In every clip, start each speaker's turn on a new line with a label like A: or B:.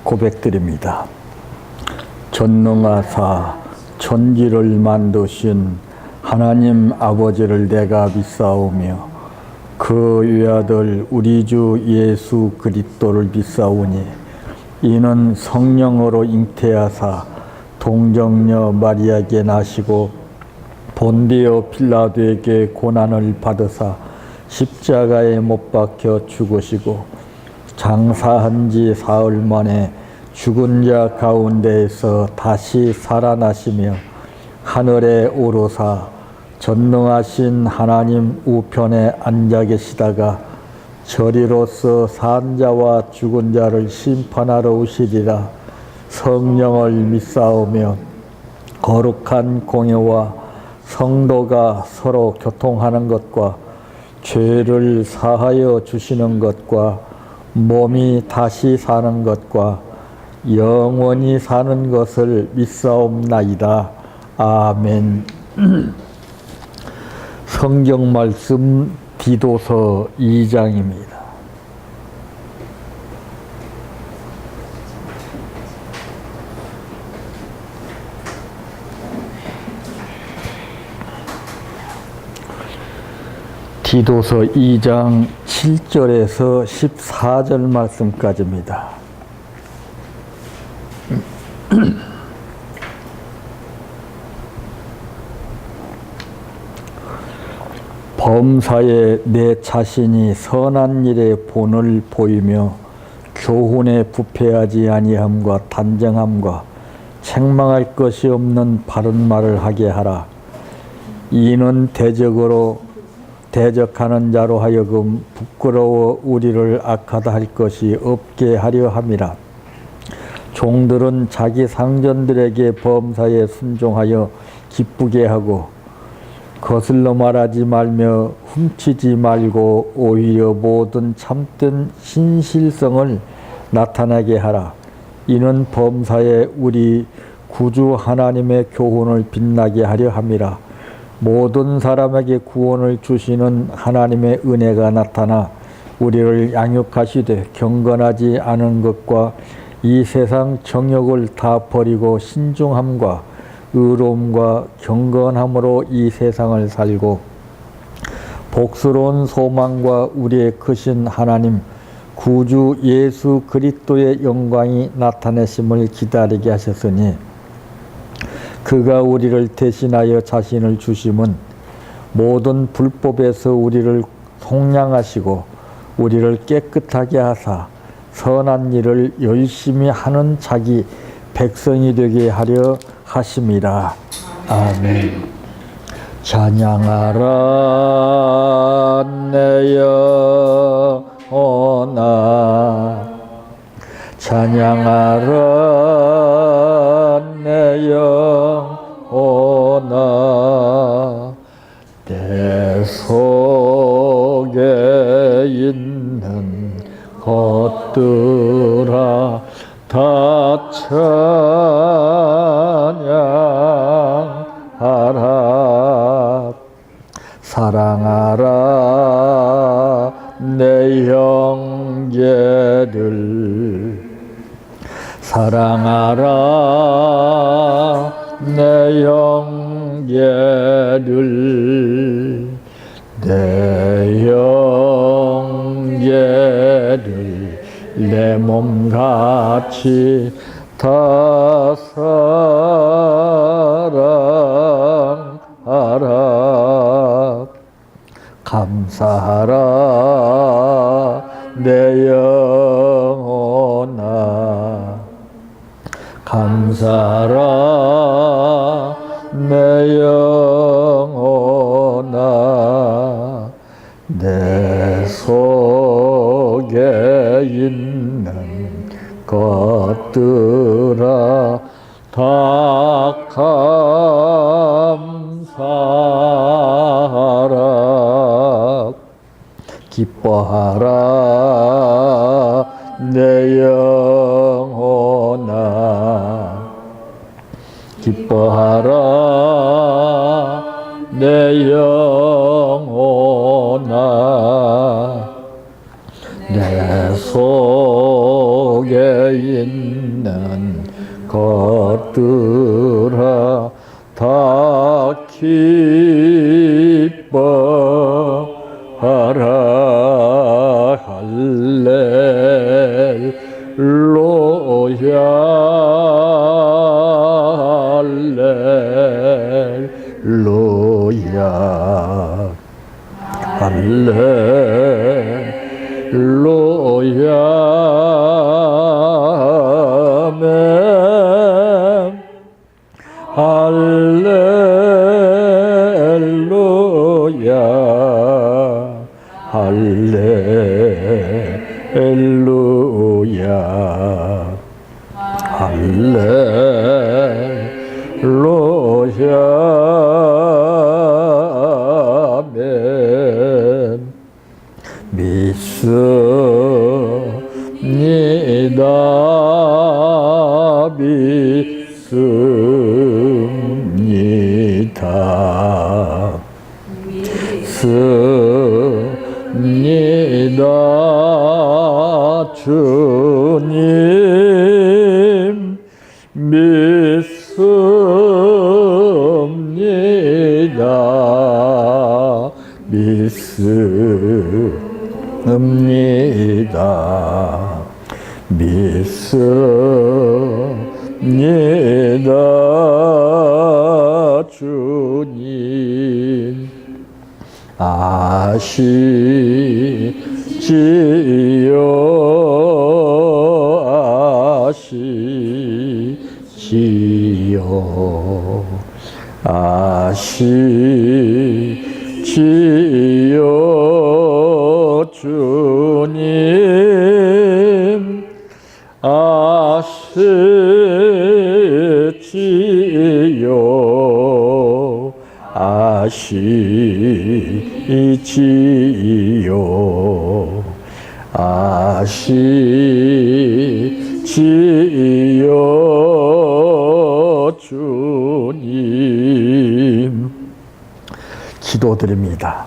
A: 고백드립니다. 전능하사 천지를 만드신 하나님 아버지를 내가 믿사오며 그 외아들 우리 주 예수 그리스도를 믿사오니 이는 성령으로 잉태하사 동정녀 마리아에게 나시고 본디오 빌라도에게 고난을 받으사 십자가에 못 박혀 죽으시고 장사한 지 사흘 만에 죽은 자 가운데에서 다시 살아나시며 하늘에 오르사 전능하신 하나님 우편에 앉아 계시다가 저리로서 산 자와 죽은 자를 심판하러 오시리라. 성령을 믿사오며 거룩한 공예와 성도가 서로 교통하는 것과 죄를 사하여 주시는 것과 몸이 다시 사는 것과 영원히 사는 것을 믿사옵나이다. 아멘. 성경 말씀 디도서 2장입니다. 디도서 2장 7절에서 14절 말씀까지입니다. 범사에 내 자신이 선한 일에 본을 보이며 교훈에 부패하지 아니함과 단정함과 책망할 것이 없는 바른 말을 하게 하라. 이는 대적하는 자로 하여금 부끄러워 우리를 악하다 할 것이 없게 하려 함이라. 종들은 자기 상전들에게 범사에 순종하여 기쁘게 하고 거슬러 말하지 말며 훔치지 말고 오히려 모든 참된 신실성을 나타나게 하라. 이는 범사에 우리 구주 하나님의 교훈을 빛나게 하려 함이라. 모든 사람에게 구원을 주시는 하나님의 은혜가 나타나 우리를 양육하시되 경건하지 않은 것과 이 세상 정욕을 다 버리고 신중함과 의로움과 경건함으로 이 세상을 살고 복스러운 소망과 우리의 크신 하나님 구주 예수 그리스도의 영광이 나타내심을 기다리게 하셨으니 그가 우리를 대신하여 자신을 주심은 모든 불법에서 우리를 속량하시고 우리를 깨끗하게 하사 선한 일을 열심히 하는 자기 백성이 되게 하려 하심이라. 아멘. 찬양하라 내 영혼아, 찬양하라 내 영혼아, 내 속에 있는 것들아 다 찬양하라. 사랑하라 내 형제들, 사랑하라 내 형제들, 내 형제들 내 몸같이 다 사랑하라. 감사하라 내 영혼아, 감사하라 내 영혼아, 내 속에 있는 것들아 다 감사하라. 기뻐하라 내 영혼아, 기뻐하라 내 영혼아, 내 속에 있는 것들아 다 기뻐하라. 할렐루야 할렐루야 할렐루야 아멘 할렐루야 할렐루야 할렐루야 아멘 믿습니다 믿습니다 믿습니다 주님 믿습니다 믿습니다 믿습니다 주님 아시지요 아시지요 주님 아시지요 아시지요 아시지요 주님 기도드립니다.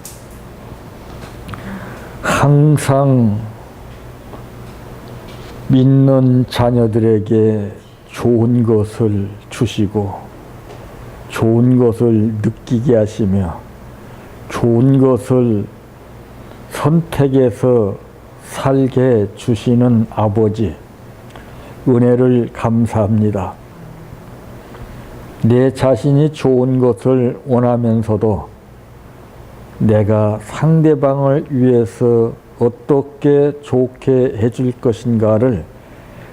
A: 항상 믿는 자녀들에게 좋은 것을 주시고 좋은 것을 느끼게 하시며 좋은 것을 선택해서 살게 주시는 아버지 은혜를 감사합니다. 내 자신이 좋은 것을 원하면서도 내가 상대방을 위해서 어떻게 좋게 해줄 것인가를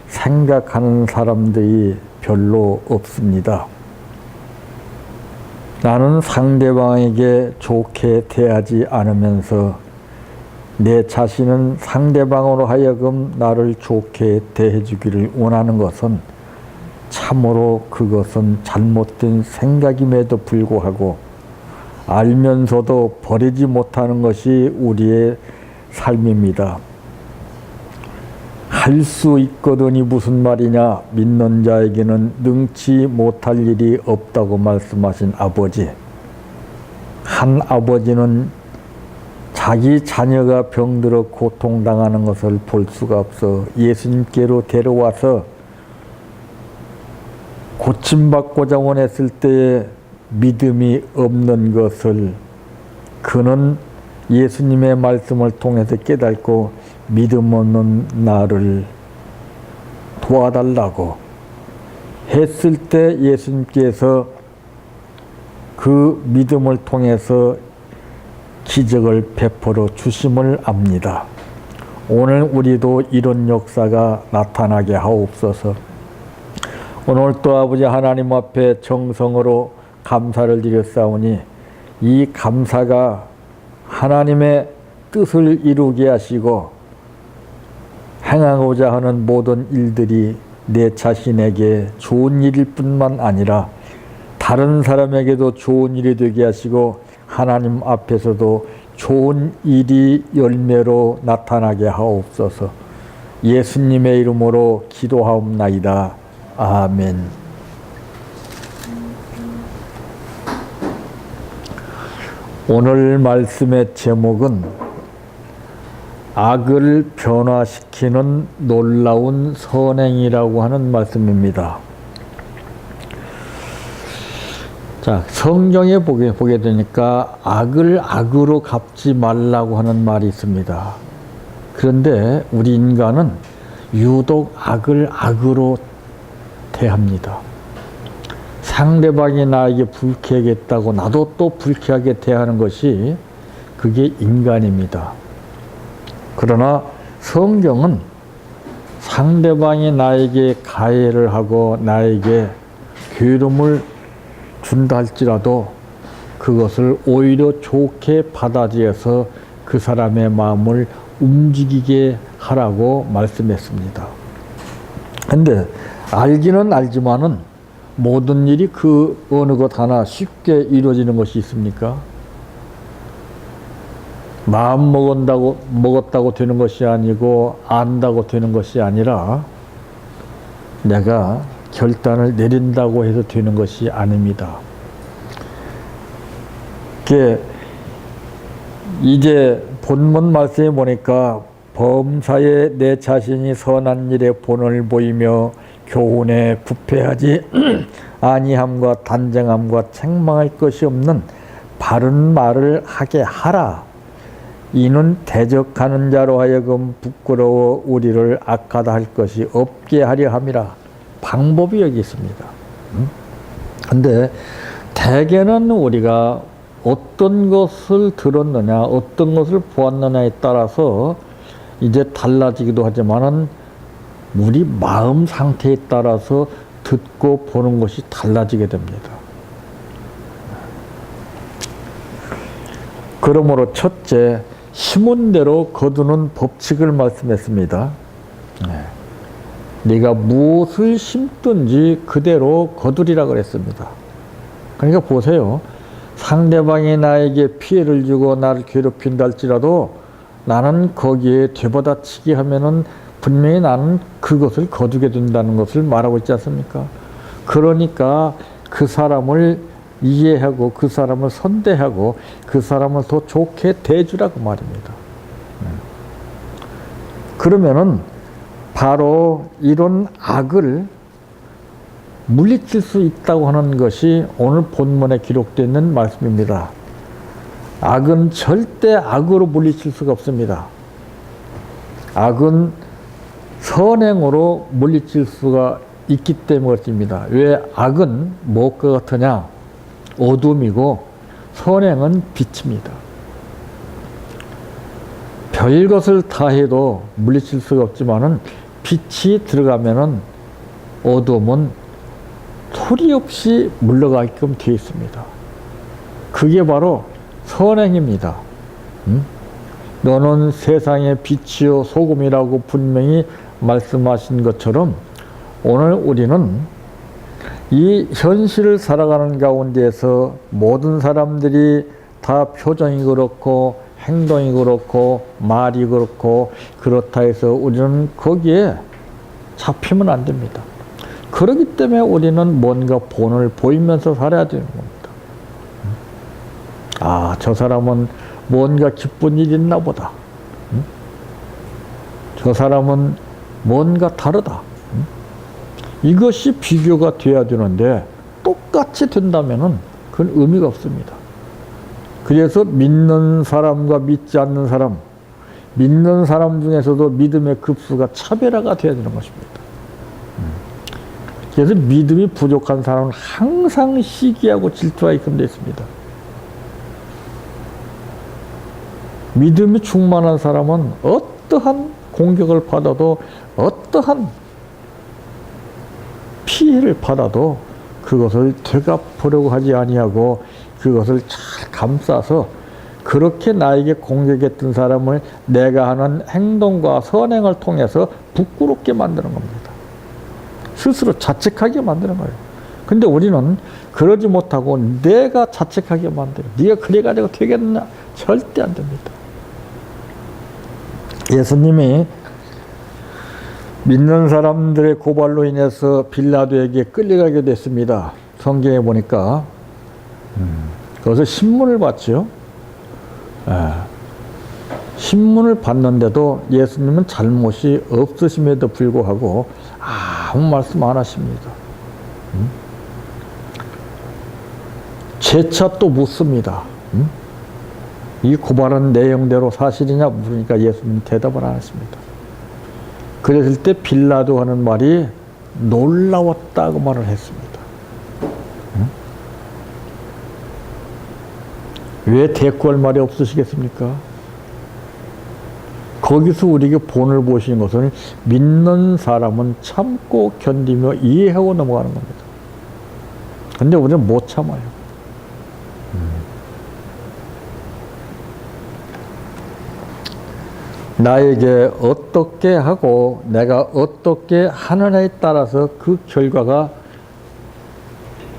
A: 생각하는 사람들이 별로 없습니다. 나는 상대방에게 좋게 대하지 않으면서 내 자신은 상대방으로 하여금 나를 좋게 대해주기를 원하는 것은 참으로 그것은 잘못된 생각임에도 불구하고 알면서도 버리지 못하는 것이 우리의 삶입니다. 할 수 있거든이 무슨 말이냐? 믿는 자에게는 능치 못할 일이 없다고 말씀하신 아버지. 한 아버지는 자기 자녀가 병들어 고통당하는 것을 볼 수가 없어 예수님께로 데려와서 고침받고자 원했을 때에 믿음이 없는 것을 그는 예수님의 말씀을 통해서 깨닫고 믿음 없는 나를 도와달라고 했을 때 예수님께서 그 믿음을 통해서 기적을 베풀어 주심을 압니다. 오늘 우리도 이런 역사가 나타나게 하옵소서. 오늘 또 아버지 하나님 앞에 정성으로 감사를 드렸사오니 이 감사가 하나님의 뜻을 이루게 하시고 행하고자 하는 모든 일들이 내 자신에게 좋은 일일 뿐만 아니라 다른 사람에게도 좋은 일이 되게 하시고 하나님 앞에서도 좋은 일이 열매로 나타나게 하옵소서. 예수님의 이름으로 기도하옵나이다. 아멘. 오늘 말씀의 제목은 악을 변화시키는 놀라운 선행이라고 하는 말씀입니다. 자, 성경에 보게 되니까 악을 악으로 갚지 말라고 하는 말이 있습니다. 그런데 우리 인간은 유독 악을 악으로 대합니다. 상대방이 나에게 불쾌하게 했다고 나도 또 불쾌하게 대하는 것이 그게 인간입니다. 그러나 성경은 상대방이 나에게 가해를 하고 나에게 괴로움을 준다 할지라도 그것을 오히려 좋게 받아들여서 그 사람의 마음을 움직이게 하라고 말씀했습니다. 근데 알기는 알지만은 모든 일이 그 어느 것 하나 쉽게 이루어지는 것이 있습니까? 마음 먹었다고 되는 것이 아니고 안다고 되는 것이 아니라 내가 결단을 내린다고 해서 되는 것이 아닙니다. 이제 본문 말씀에 보니까 범사에 내 자신이 선한 일에 본을 보이며 교훈에 부패하지 아니함과 단정함과 책망할 것이 없는 바른 말을 하게 하라. 이는 대적하는 자로 하여금 부끄러워 우리를 악하다 할 것이 없게 하려 함이라. 방법이 여기 있습니다. 근데 대개는 우리가 어떤 것을 들었느냐, 어떤 것을 보았느냐에 따라서 이제 달라지기도 하지만은 우리 마음 상태에 따라서 듣고 보는 것이 달라지게 됩니다. 그러므로 첫째, 심은 대로 거두는 법칙을 말씀했습니다. 네가 무엇을 심든지 그대로 거두리라 그랬습니다. 그러니까 보세요. 상대방이 나에게 피해를 주고 나를 괴롭힌다 할지라도 나는 거기에 되받아치기 하면은 분명히 나는 그것을 거두게 된다는 것을 말하고 있지 않습니까? 그러니까 그 사람을 이해하고 그 사람을 선대하고 그 사람을 더 좋게 대주라고 말입니다. 그러면은 바로 이런 악을 물리칠 수 있다고 하는 것이 오늘 본문에 기록되어 있는 말씀입니다. 악은 절대 악으로 물리칠 수가 없습니다. 악은 선행으로 물리칠 수가 있기 때문에 그렇습니다. 왜 악은 무엇과 같으냐? 어둠이고 선행은 빛입니다. 별것을 다 해도 물리칠 수가 없지만은 빛이 들어가면은 어둠은 소리 없이 물러가게끔 되어 있습니다. 그게 바로 선행입니다. 너는 세상의 빛이요 소금이라고 분명히 말씀하신 것처럼 오늘 우리는 이 현실을 살아가는 가운데에서 모든 사람들이 다 표정이 그렇고 행동이 그렇고 말이 그렇고 그렇다 해서 우리는 거기에 잡히면 안 됩니다. 그렇기 때문에 우리는 뭔가 본을 보이면서 살아야 되는 겁니다. 아, 저 사람은 뭔가 기쁜 일이 있나 보다. 저 사람은 뭔가 다르다. 이것이 비교가 돼야 되는데 똑같이 된다면은 그건 의미가 없습니다. 그래서 믿는 사람과 믿지 않는 사람, 믿는 사람 중에서도 믿음의 급수가 차별화가 돼야 되는 것입니다. 그래서 믿음이 부족한 사람은 항상 시기하고 질투가 있게 되어 있습니다. 믿음이 충만한 사람은 어떠한 공격을 받아도 어떠한 피해를 받아도 그것을 되갚으려고 하지 아니하고 그것을 잘 감싸서 그렇게 나에게 공격했던 사람을 내가 하는 행동과 선행을 통해서 부끄럽게 만드는 겁니다. 스스로 자책하게 만드는 거예요. 근데 우리는 그러지 못하고 내가 자책하게 만들어. 네가 그래가지고 되겠나? 절대 안 됩니다. 예수님이 믿는 사람들의 고발로 인해서 빌라도에게 끌려가게 됐습니다. 성경에 보니까 거기서 신문을 받죠. 신문을 봤는데도 예수님은 잘못이 없으심에도 불구하고 아무 말씀 안 하십니다. 재차 또 묻습니다. 이 고발한 내용대로 사실이냐 물으니까 예수님 대답을 안 하십니다. 그랬을 때 빌라도 하는 말이 놀라웠다고 말을 했습니다. 왜 대꾸할 말이 없으시겠습니까? 거기서 우리에게 본을 보시는 것은 믿는 사람은 참고 견디며 이해하고 넘어가는 겁니다. 근데 우리는 못 참아요. 나에게 어떻게 하고 내가 어떻게 하느냐에 따라서 그 결과가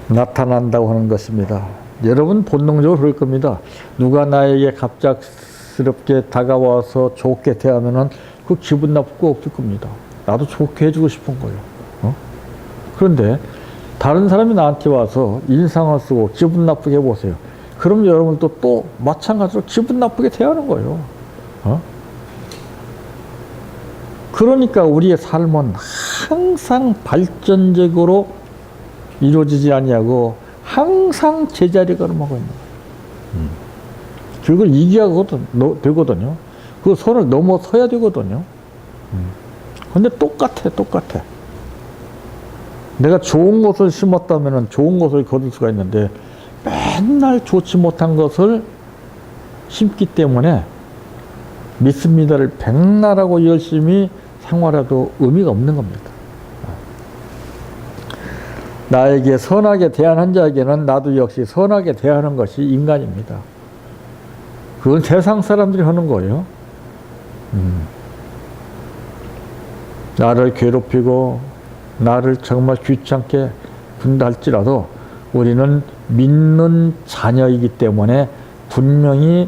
A: 나타난다고 하는 것입니다. 여러분 본능적으로 그럴 겁니다. 누가 나에게 갑작스럽게 다가와서 좋게 대하면은 그 기분 나쁠 거 없을 겁니다. 나도 좋게 해주고 싶은 거예요. 그런데 다른 사람이 나한테 와서 인상을 쓰고 기분 나쁘게 해보세요. 그럼 여러분도 또 마찬가지로 기분 나쁘게 대하는 거예요. 그러니까 우리의 삶은 항상 발전적으로 이루어지지 아니하고 항상 제자리에 걸어먹고 있는 거예요. 그걸 이겨야 되거든요. 그 선을 넘어서야 되거든요. 근데 똑같아. 내가 좋은 것을 심었다면 좋은 것을 거둘 수가 있는데 맨날 좋지 못한 것을 심기 때문에 믿습니다를 백날하고 열심히 생활해도 의미가 없는 겁니다. 나에게 선하게 대하는 자에게는 나도 역시 선하게 대하는 것이 인간입니다. 그건 세상 사람들이 하는 거예요. 나를 괴롭히고 나를 정말 귀찮게 군다 할지라도 우리는 믿는 자녀이기 때문에 분명히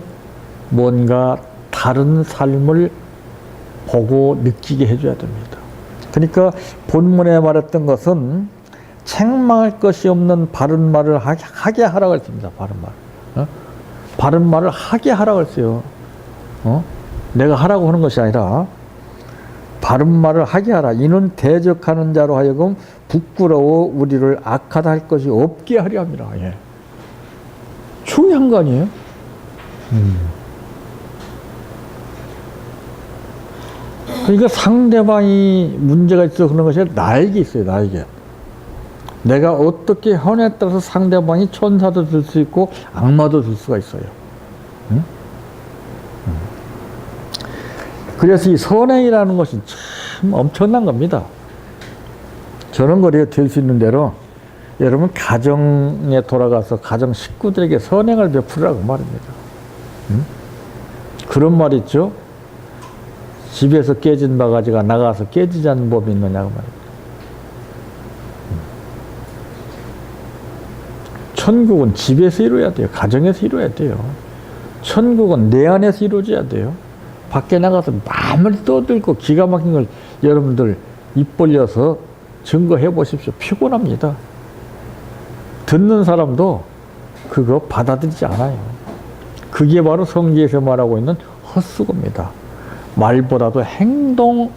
A: 뭔가 다른 삶을 보고 느끼게 해줘야 됩니다. 그러니까 본문에 말했던 것은 책망할 것이 없는 바른 말을 하게 하라고 했습니다. 바른 말. 바른 말을 하게 하라고 했어요. 내가 하라고 하는 것이 아니라 바른 말을 하게 하라. 이는 대적하는 자로 하여금 부끄러워 우리를 악하다 할 것이 없게 하려 합니다. 예. 중요한 거 아니에요? 그러니까 상대방이 문제가 있어 그런 것이 아니라 나에게 있어요. 나에게. 내가 어떻게 하냐에 따라서 상대방이 천사도 될 수 있고 악마도 될 수가 있어요. 그래서 이 선행이라는 것이 참 엄청난 겁니다. 저는 그래요. 될 수 있는 대로 여러분 가정에 돌아가서 가정 식구들에게 선행을 베풀으라고 말입니다. 그런 말 있죠. 집에서 깨진 바가지가 나가서 깨지지 않는 법이 있느냐고 말입니다. 천국은 집에서 이루어야 돼요. 가정에서 이루어야 돼요. 천국은 내 안에서 이루어져야 돼요. 밖에 나가서 아무리 떠들고 기가 막힌 걸 여러분들 입 벌려서 증거해 보십시오. 피곤합니다. 듣는 사람도 그거 받아들이지 않아요. 그게 바로 성경에서 말하고 있는 헛수고입니다. 말보다도 행동이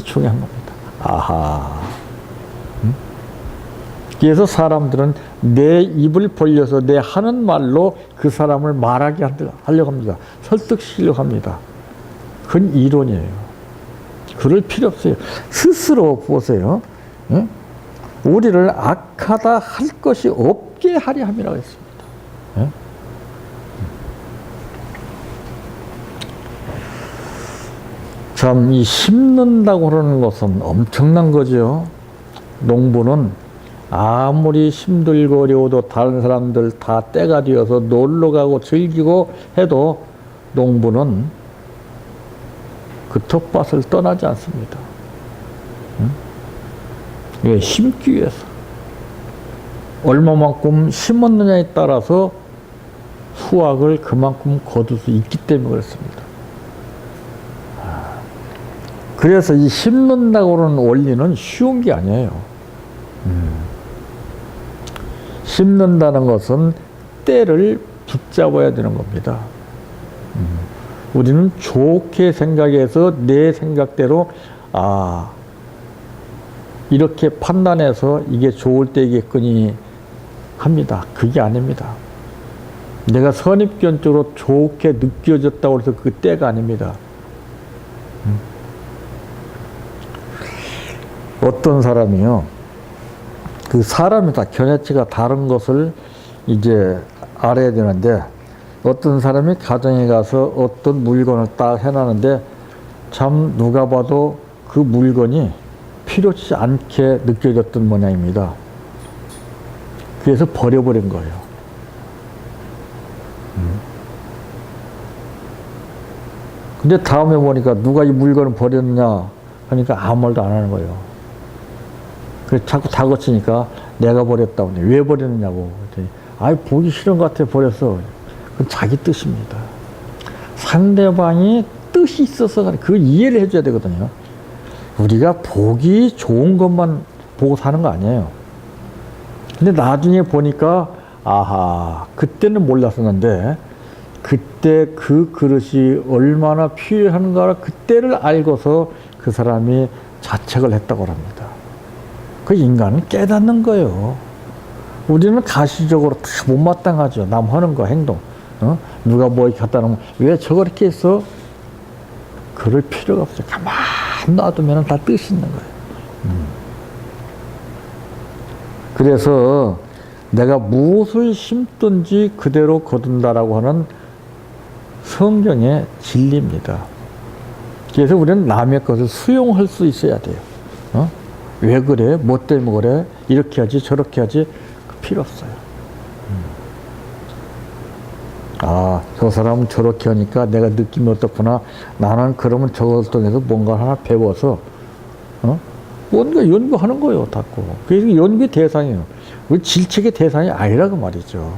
A: 중요한 겁니다. 아하. 그래서 사람들은 내 입을 벌려서 내 하는 말로 그 사람을 말하게 하려고 합니다. 설득시키려고 합니다. 그건 이론이에요. 그럴 필요 없어요. 스스로 보세요. 응? 우리를 악하다 할 것이 없게 하려 함이라고 했습니다. 응? 참, 이 심는다고 그러는 것은 엄청난 거죠. 농부는 아무리 힘들고 어려워도 다른 사람들 다 때가 되어서 놀러 가고 즐기고 해도 농부는 그 텃밭을 떠나지 않습니다. 응? 왜? 심기 위해서. 얼마만큼 심었느냐에 따라서 수확을 그만큼 거둘 수 있기 때문에 그렇습니다. 그래서 이 심는다고 하는 원리는 쉬운 게 아니에요. 심는다는 것은 때를 붙잡아야 되는 겁니다. 우리는 좋게 생각해서 내 생각대로 이렇게 판단해서 이게 좋을 때겠거니 합니다. 그게 아닙니다. 내가 선입견적으로 좋게 느껴졌다고 해서 그 때가 아닙니다. 어떤 사람이요, 그 사람이 다 견해치가 다른 것을 이제 알아야 되는데, 어떤 사람이 가정에 가서 어떤 물건을 딱 해놨는데 참 누가 봐도 그 물건이 필요치 않게 느껴졌던 모양입니다. 그래서 버려버린 거예요. 근데 다음에 보니까 누가 이 물건을 버렸냐 하니까 아무 말도 안 하는 거예요. 그래서 자꾸 다그치니까 내가 버렸다고. 왜 버렸느냐고. 그랬더니 보기 싫은 것 같아 버렸어. 그건 자기 뜻입니다. 상대방이 뜻이 있어서 그걸 이해를 해줘야 되거든요. 우리가 보기 좋은 것만 보고 사는 거 아니에요. 근데 나중에 보니까 그때는 몰랐었는데 그때 그 그릇이 얼마나 필요한가를 그때를 알고서 그 사람이 자책을 했다고 합니다. 그 인간은 깨닫는 거예요. 우리는 가시적으로 다 못마땅하죠. 남 하는 거 행동. 누가 뭐 이렇게 갖다 놓으면 왜 저거 이렇게 했어? 그럴 필요가 없어요. 가만 놔두면 다 뜻이 있는 거예요. 그래서 내가 무엇을 심든지 그대로 거둔다라고 하는 성경의 진리입니다. 그래서 우리는 남의 것을 수용할 수 있어야 돼요. 왜 그래? 뭐 때문에 그래? 이렇게 하지 저렇게 하지 그 필요 없어요. 저 사람은 저렇게 하니까 내가 느낌이 어떻구나. 나는 그러면 저걸 통해서 뭔가 하나 배워서 뭔가 연구하는 거예요. 자꾸. 그래서 연구의 대상이에요. 우리 질책의 대상이 아니라고 말이죠.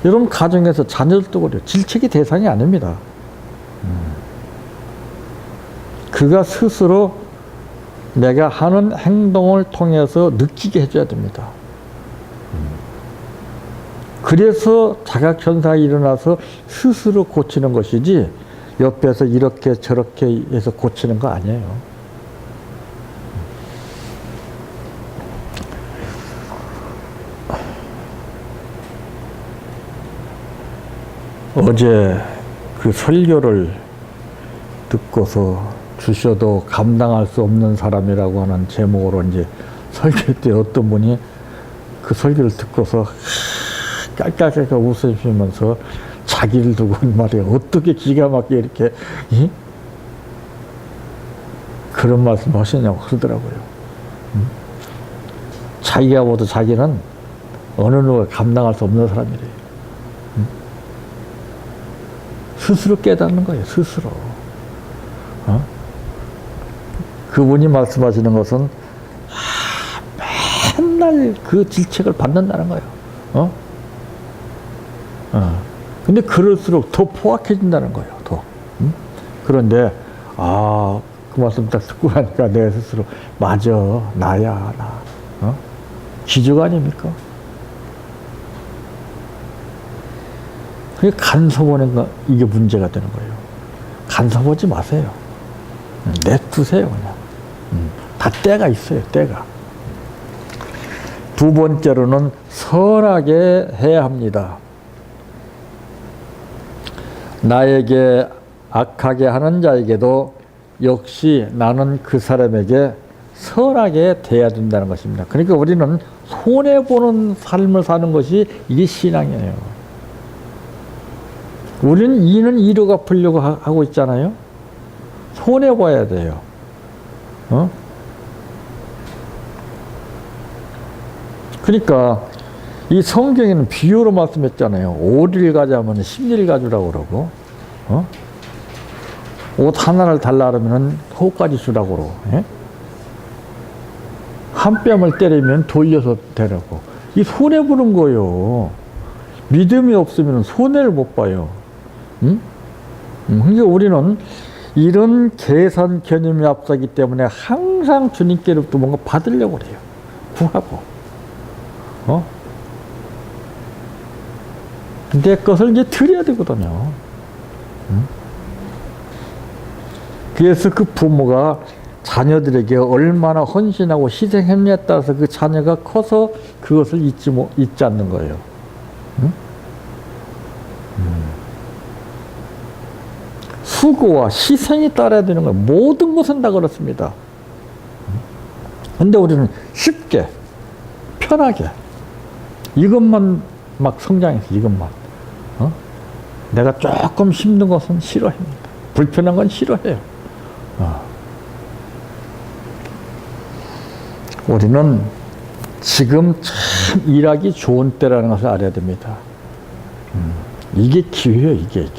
A: 여러분 가정에서 자녀들도 그래요. 질책의 대상이 아닙니다. 그가 스스로 내가 하는 행동을 통해서 느끼게 해줘야 됩니다. 그래서 자각현상이 일어나서 스스로 고치는 것이지 옆에서 이렇게 저렇게 해서 고치는 거 아니에요. 어제 그 설교를 듣고서 주셔도 감당할 수 없는 사람이라고 하는 제목으로 이제 설교 때 어떤 분이 그 설교를 듣고서 깔깔깔깔 웃으시면서 자기를 두고 말이야 어떻게 기가 막히게 이렇게 그런 말씀 하시냐고 그러더라고요. 자기가 보도 자기는 어느 누가 감당할 수 없는 사람이래요. 스스로 깨닫는 거예요. 스스로. 그분이 말씀하시는 것은 맨날 그 질책을 받는다는 거예요. 근데 그럴수록 더 포악해진다는 거예요. 더. 그런데 그 말씀 딱 듣고 나니까 내 스스로 맞아 나야 나. 기적 아닙니까? 그게 간섭하는 거 이게 문제가 되는 거예요. 간섭하지 마세요. 내두세요 그냥. 다 때가 있어요. 때가. 두 번째로는 선하게 해야 합니다. 나에게 악하게 하는 자에게도 역시 나는 그 사람에게 선하게 대해야 된다는 것입니다. 그러니까 우리는 손해보는 삶을 사는 것이 이게 신앙이에요. 우리는 이는 이로 갚으려고 하고 있잖아요. 손해봐야 돼요. 그러니까 이 성경에는 비유로 말씀했잖아요. 옷을 가자면 10일 가주라고 그러고 옷 하나를 달라 그러면 호까지 주라고 그러고 한 뼘을 때리면 돌려서 되라고. 이 손해보는 거예요. 믿음이 없으면 손해를 못 봐요. 그러니까 우리는 이런 계산 개념이 앞서기 때문에 항상 주님께로부터 뭔가 받으려고 그래요. 구하고. 내 것을 이제 드려야 되거든요. 그래서 그 부모가 자녀들에게 얼마나 헌신하고 희생했냐에 따라서 그 자녀가 커서 그것을 잊지 않는 거예요. 수고와 희생이 따라야 되는 거예요. 모든 것은 다 그렇습니다. 근데 우리는 쉽게, 편하게, 이것만 막 성장해서 이것만. 내가 조금 힘든 것은 싫어합니다. 불편한 건 싫어해요. 우리는 지금 참 일하기 좋은 때라는 것을 알아야 됩니다. 이게 기회예요, 이게.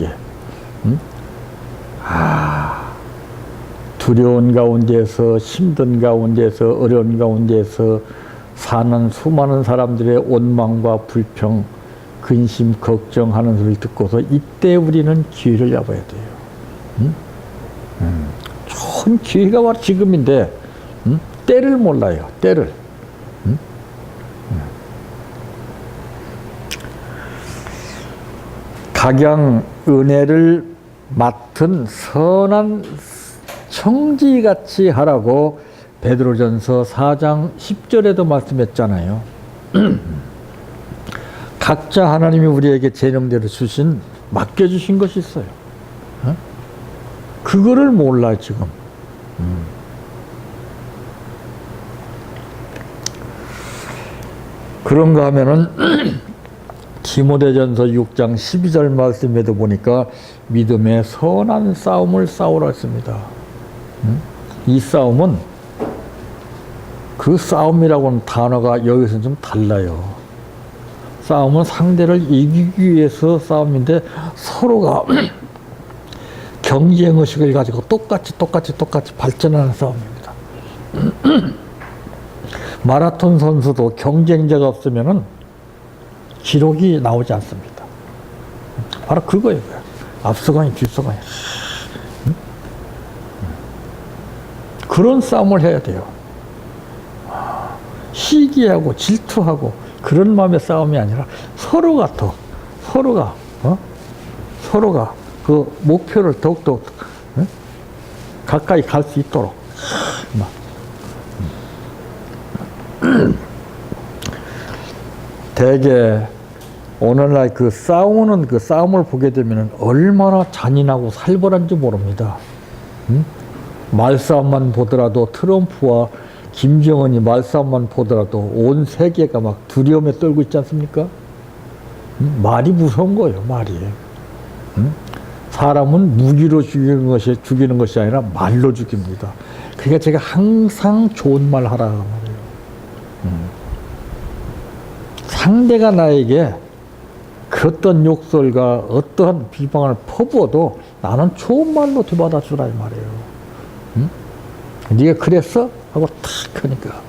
A: 두려운 가운데서, 힘든 가운데서, 어려운 가운데서 사는 수많은 사람들의 원망과 불평, 근심, 걱정하는 소리를 듣고서 이때 우리는 기회를 잡아야 돼요. 좋은 기회가 바로 지금인데, 때를 몰라요, 때를. 각양 은혜를 맡은 선한 청지같이 하라고 베드로전서 4장 10절에도 말씀했잖아요. 각자 하나님이 우리에게 재능대로 맡겨주신 것이 있어요. 그거를 몰라 지금. 그런가 하면은 디모데전서 6장 12절 말씀에도 보니까 믿음의 선한 싸움을 싸우라 했습니다. 이 싸움은 그 싸움이라고는 단어가 여기서 좀 달라요. 싸움은 상대를 이기기 위해서 싸움인데 서로가 경쟁의식을 가지고 똑같이 발전하는 싸움입니다. 마라톤 선수도 경쟁자가 없으면은 기록이 나오지 않습니다. 바로 그거예요. 앞서가니 뒤서가니. 그런 싸움을 해야 돼요. 시기하고 질투하고 그런 마음의 싸움이 아니라 서로가 그 목표를 더욱더 가까이 갈 수 있도록. 대개 오늘날 그 싸우는 그 싸움을 보게 되면 얼마나 잔인하고 살벌한지 모릅니다. 말싸움만 보더라도 트럼프와 김정은이 말싸움만 보더라도 온 세계가 막 두려움에 떨고 있지 않습니까? 말이 무서운 거예요, 말이. 사람은 무기로 죽이는 것이 아니라 말로 죽입니다. 그러니까 제가 항상 좋은 말 하라 말이에요. 상대가 나에게 그 어떤 욕설과 어떠한 비방을 퍼부어도 나는 좋은 말로 되받아주라 이 말이에요. 네가 그랬어? 하고 탁 하니까.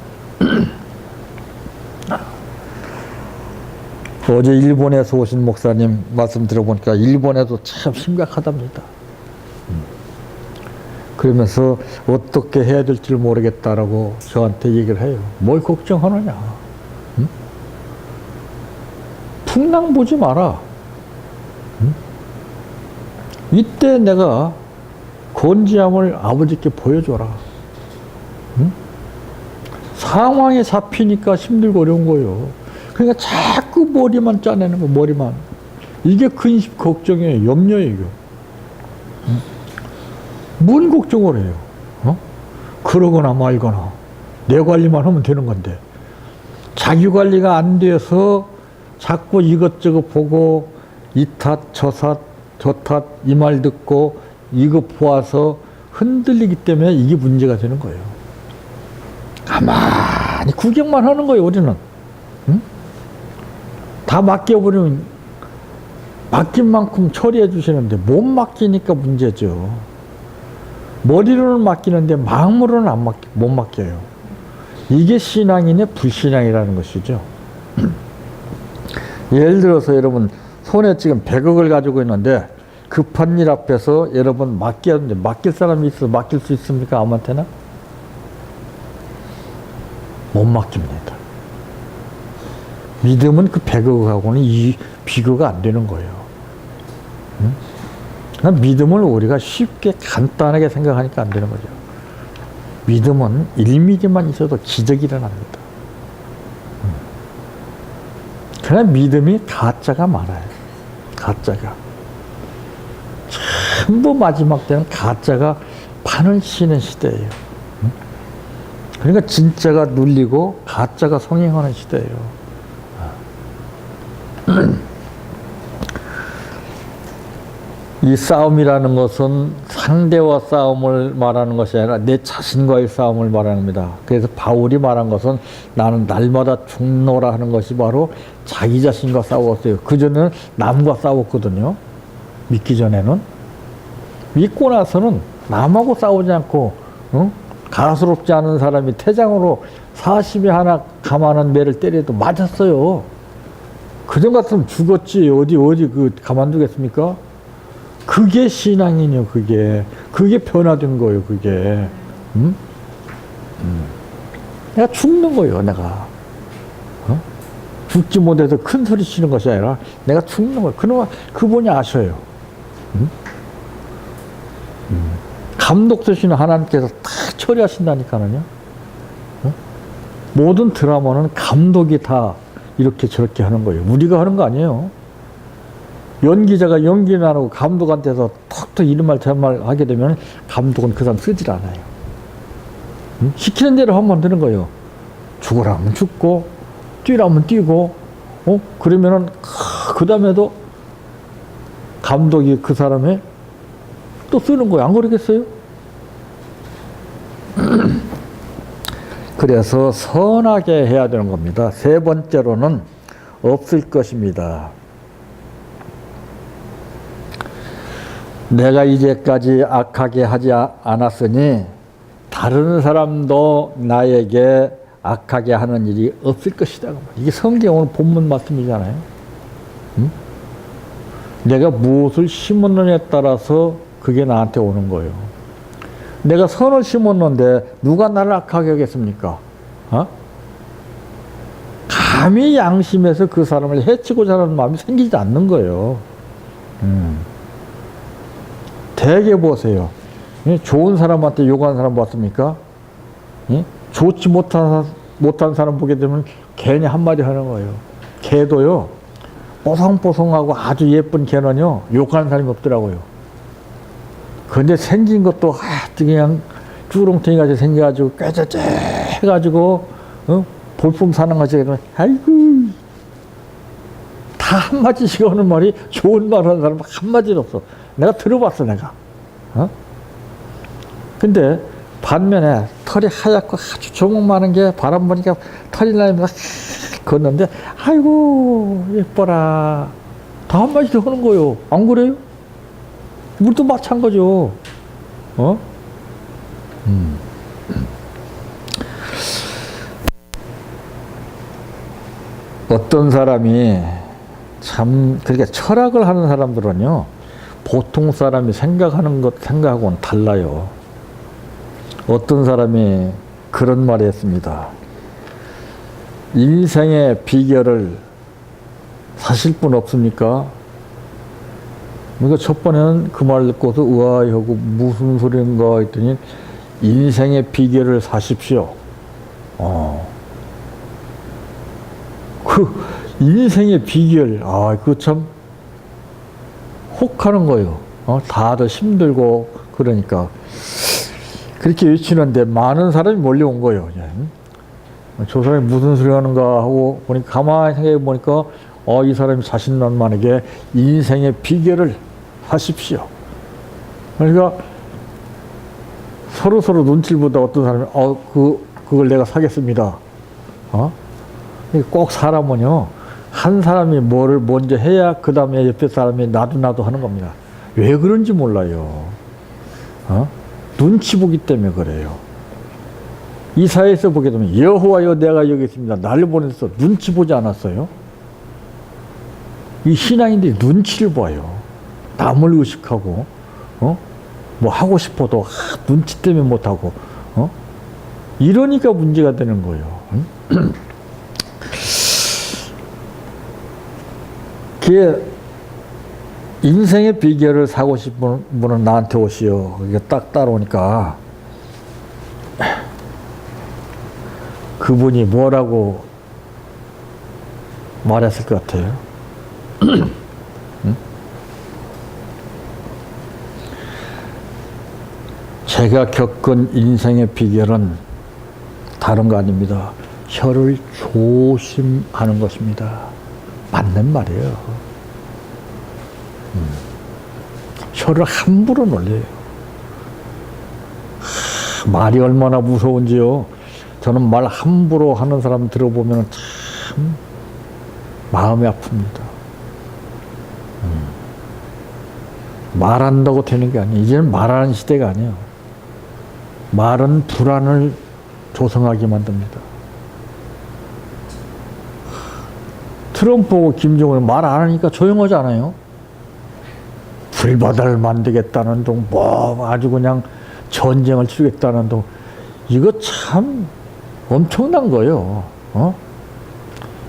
A: 어제 일본에서 오신 목사님 말씀 들어보니까 일본에도 참 심각하답니다. 그러면서 어떻게 해야 될지 모르겠다라고 저한테 얘기를 해요. 뭘 걱정하느냐. 풍랑 보지 마라. 이때 내가 건지함을 아버지께 보여줘라. 상황에 잡히니까 힘들고 어려운 거예요. 그러니까 자꾸 머리만 짜내는 거, 머리만. 이게 근심, 걱정이에요. 염려예요. 뭔 걱정을 해요? 그러거나 말거나. 내 관리만 하면 되는 건데. 자기 관리가 안 돼서 자꾸 이것저것 보고 이 탓, 저 탓, 이 말 듣고 이거 보아서 흔들리기 때문에 이게 문제가 되는 거예요. 가만히 구경만 하는 거예요, 우리는. 다 맡겨버리면 맡긴 만큼 처리해 주시는데 못 맡기니까 문제죠. 머리로는 맡기는데 마음으로는 못 맡겨요. 이게 신앙이네 불신앙이라는 것이죠. 예를 들어서 여러분 손에 지금 100억을 가지고 있는데 급한 일 앞에서 여러분 맡기는데 맡길 사람이 있어 맡길 수 있습니까? 아무한테나? 못 맡깁니다. 믿음은 그 100억하고는 이 비교가 안 되는 거예요. 믿음을 우리가 쉽게 간단하게 생각하니까 안 되는 거죠. 믿음은 1mm만 있어도 기적이 일어납니다. 그러나 믿음이 가짜가 많아요. 가짜가. 전부 마지막 때는 가짜가 판을 치는 시대예요. 그러니까 진짜가 눌리고 가짜가 성행하는 시대예요. 이 싸움이라는 것은 상대와 싸움을 말하는 것이 아니라 내 자신과의 싸움을 말합니다. 그래서 바울이 말한 것은 나는 날마다 죽노라 하는 것이 바로 자기 자신과 싸웠어요. 그전에는 남과 싸웠거든요. 믿기 전에는. 믿고 나서는 남하고 싸우지 않고 가소롭지 않은 사람이 태장으로 40에 하나 감하는 매를 때려도 맞았어요. 그전 같으면 죽었지. 어디 그 가만두겠습니까? 그게 신앙이요, 그게. 그게 변화된 거예요, 그게. 내가 죽는 거예요, 내가. 죽지 못해서 큰 소리 치는 것이 아니라 내가 죽는 거예요. 그놈아, 그분이 아셔요. 감독 되시는 하나님께서 다 처리하신다니까는요. 모든 드라마는 감독이 다 이렇게 저렇게 하는 거예요. 우리가 하는 거 아니에요. 연기자가 연기를 안 하고 감독한테서 턱턱 이런 말 저런 말 하게 되면 감독은 그 사람 쓰질 않아요. 시키는 대로 하면 되는 거예요. 죽으라면 죽고 뛰라면 뛰고 그러면은 그 다음에도 감독이 그 사람의 또 쓰는 거예요. 안 그러겠어요? 그래서 선하게 해야 되는 겁니다. 세 번째로는 없을 것입니다. 내가 이제까지 악하게 하지 않았으니 다른 사람도 나에게 악하게 하는 일이 없을 것이다. 이게 성경 오늘 본문 말씀이잖아요. 내가 무엇을 심었느냐에 따라서 그게 나한테 오는 거예요. 내가 선을 심었는데 누가 나를 악하게 하겠습니까? 감히 양심에서 그 사람을 해치고자 하는 마음이 생기지 않는 거예요. 대개 보세요. 좋은 사람한테 욕하는 사람 봤습니까? 좋지 못한 사람 보게 되면 괜히 한마디 하는 거예요. 개도요, 뽀송뽀송하고 아주 예쁜 개는요, 욕하는 사람이 없더라고요. 근데 생긴 것도 그냥 쭈렁탱이 같이 생겨가지고 꾀째째 해가지고 볼품 사는 것이 되면 아이고, 다 한마디씩 하는 말이 좋은 말 하는 사람 한마디도 없어. 내가 들어봤어, 내가. 근데 반면에 털이 하얗고 아주 조목 많은 게 바람 보니까 털이 나면서 걷는데 아이고 예뻐라. 다 한마디씩 하는 거예요. 안 그래요? 우리도 마찬가지죠. 어떤 사람이 참 그렇게 철학을 하는 사람들은요, 보통 사람이 생각하는 것 생각하고는 달라요. 어떤 사람이 그런 말을 했습니다. 인생의 비결을 사실 분 없습니까? 그러니까 첫 번에는 그 말 듣고서 의아해하고 무슨 소리인가 했더니 인생의 비결을 사십시오. 그 인생의 비결, 그거 참 혹하는 거예요. 다들 힘들고 그러니까 그렇게 외치는데 많은 사람이 몰려온 거예요. 저 사람이 무슨 소리 하는가 하고 보니까 가만히 생각해 보니까 이 사람이 자신만만하게 인생의 비결을 하십시오. 그러니까 서로 눈치를 보다 어떤 사람이 그걸 내가 사겠습니다. 꼭 사람은요, 한 사람이 뭐를 먼저 해야 그 다음에 옆에 사람이 나도 하는 겁니다. 왜 그런지 몰라요. 눈치 보기 때문에 그래요. 이사야에서 보게 되면 여호와여 내가 여기 있습니다. 나를 보내서 눈치 보지 않았어요? 이 신앙인들이 눈치를 봐요. 남을 의식하고 뭐 하고 싶어도 눈치 때문에 못하고 이러니까 문제가 되는 거예요. 그게 인생의 비결을 사고 싶은 분은 나한테 오시오. 이게 딱 따라오니까 그분이 뭐라고 말했을 것 같아요? 응? 제가 겪은 인생의 비결은 다른 거 아닙니다. 혀를 조심하는 것입니다. 맞는 말이에요. 혀를 함부로 놀려요. 말이 얼마나 무서운지요. 저는 말 함부로 하는 사람 들어보면 참 마음이 아픕니다. 말한다고 되는 게 아니에요. 이제는 말하는 시대가 아니에요. 말은 불안을 조성하게 만듭니다. 트럼프하고 김정은 말 안 하니까 조용하지 않아요? 불바다를 만들겠다는 둥, 뭐 아주 그냥 전쟁을 치르겠다는 둥, 이거 참 엄청난 거예요.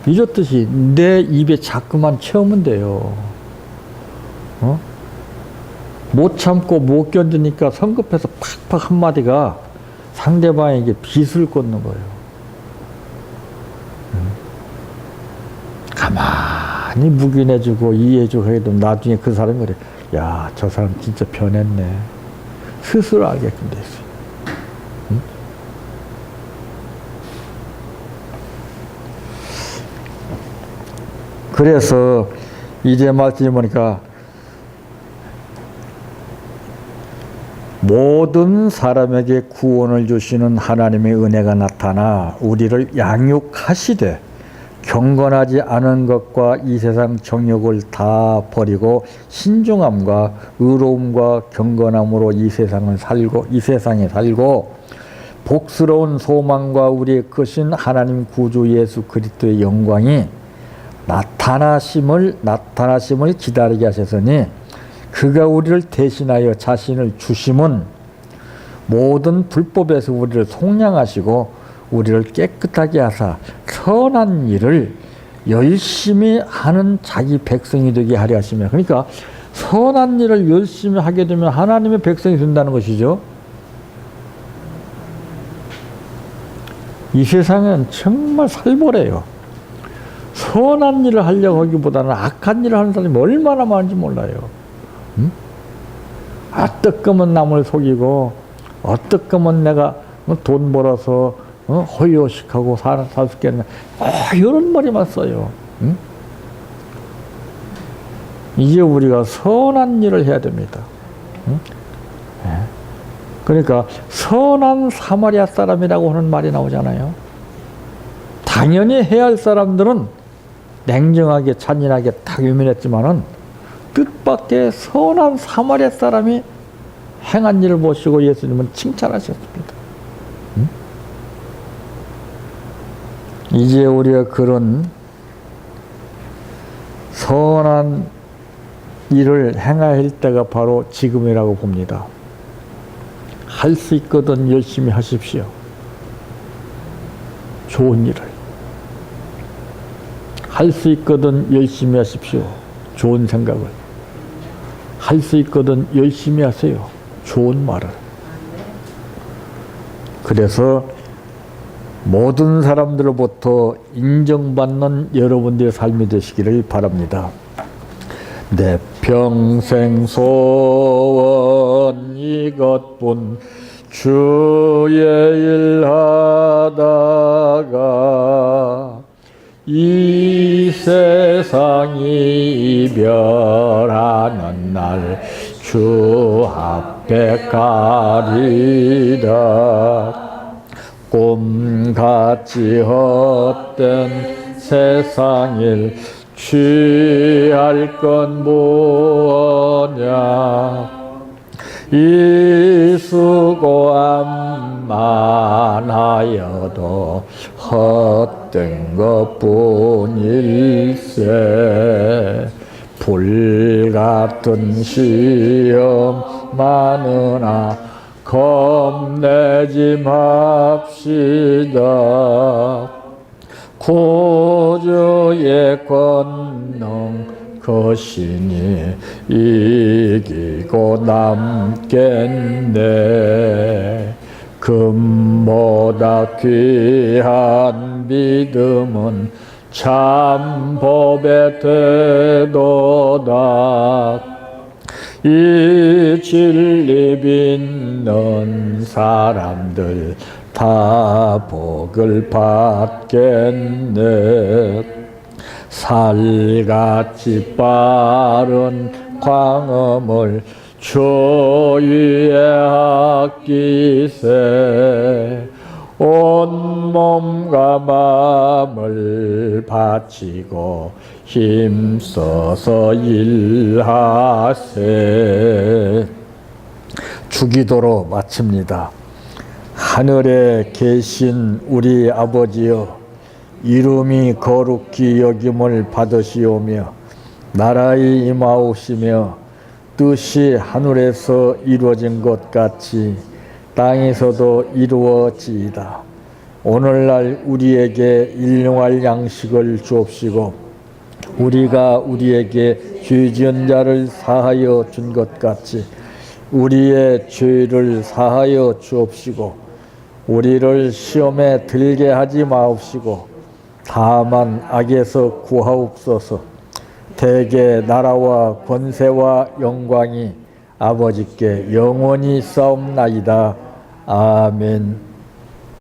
A: 이렇듯이 내 입에 자꾸만 채우면 돼요. 못 참고 못 견디니까 성급해서 팍팍 한마디가 상대방에게 빚을 꽂는 거예요. 가만히 묵인해주고 이해해주고 해도 나중에 그 사람이 그래. 야, 저 사람 진짜 변했네. 스스로 알게끔 돼 있어요. 그래서 이제 말씀해 보니까 모든 사람에게 구원을 주시는 하나님의 은혜가 나타나 우리를 양육하시되 경건하지 않은 것과 이 세상 정욕을 다 버리고 신중함과 의로움과 경건함으로 이 세상에 살고 복스러운 소망과 우리의 크신 하나님 구주 예수 그리스도의 영광이 나타나심을 기다리게 하셨으니 그가 우리를 대신하여 자신을 주심은 모든 불법에서 우리를 속량하시고 우리를 깨끗하게 하사 선한 일을 열심히 하는 자기 백성이 되게 하려 하시며, 그러니까 선한 일을 열심히 하게 되면 하나님의 백성이 된다는 것이죠. 이 세상은 정말 살벌해요. 선한 일을 하려고 하기보다는 악한 일을 하는 사람이 얼마나 많은지 몰라요. 어떻게면 남을 속이고 어떻게면 내가 돈 벌어서 허위호식하고 살 수 있겠나, 이런 말이만 써요. 이제 우리가 선한 일을 해야 됩니다. 그러니까 선한 사마리아 사람이라고 하는 말이 나오잖아요. 당연히 해야 할 사람들은 냉정하게 잔인하게 다 유민했지만은 뜻밖의 선한 사마리아 사람이 행한 일을 보시고 예수님은 칭찬하셨습니다. 이제 우리가 그런 선한 일을 행할 때가 바로 지금이라고 봅니다. 할 수 있거든 열심히 하십시오. 좋은 일을. 할 수 있거든 열심히 하십시오. 좋은 생각을. 할 수 있거든 열심히 하세요. 좋은 말을. 그래서 모든 사람들로부터 인정받는 여러분들의 삶이 되시기를 바랍니다. 내 평생 소원 이것뿐 주의 일 하다가 이 세상이 이별하는 날 주 앞에 가리라. 꿈같이 헛된 세상일 취할 건 뭐냐. 이 수고함만 하여도 헛된 것뿐일세. 불같은 시험 많으나 겁내지 맙시다. 구주의 권능 것이니 이기고 남겠네. 금보다 귀한 믿음은 참 법의 태도다. 이 진리 믿는 사람들 다 복을 받겠네. 살같이 빠른 광음을 주 위에 아끼세. 온 몸과 마음을 바치고 힘써서 일하세. 주기도로 마칩니다. 하늘에 계신 우리 아버지여, 이름이 거룩히 여김을 받으시오며 나라의 임하옵시며 뜻이 하늘에서 이루어진 것 같이 땅에서도 이루어지이다. 오늘날 우리에게 일용할 양식을 주옵시고 우리가 우리에게 죄 지은 자를 사하여 준 것 같이 우리의 죄를 사하여 주옵시고 우리를 시험에 들게 하지 마옵시고 다만 악에서 구하옵소서. 대개 나라와 권세와 영광이 아버지께 영원히 싸움나이다. 아멘.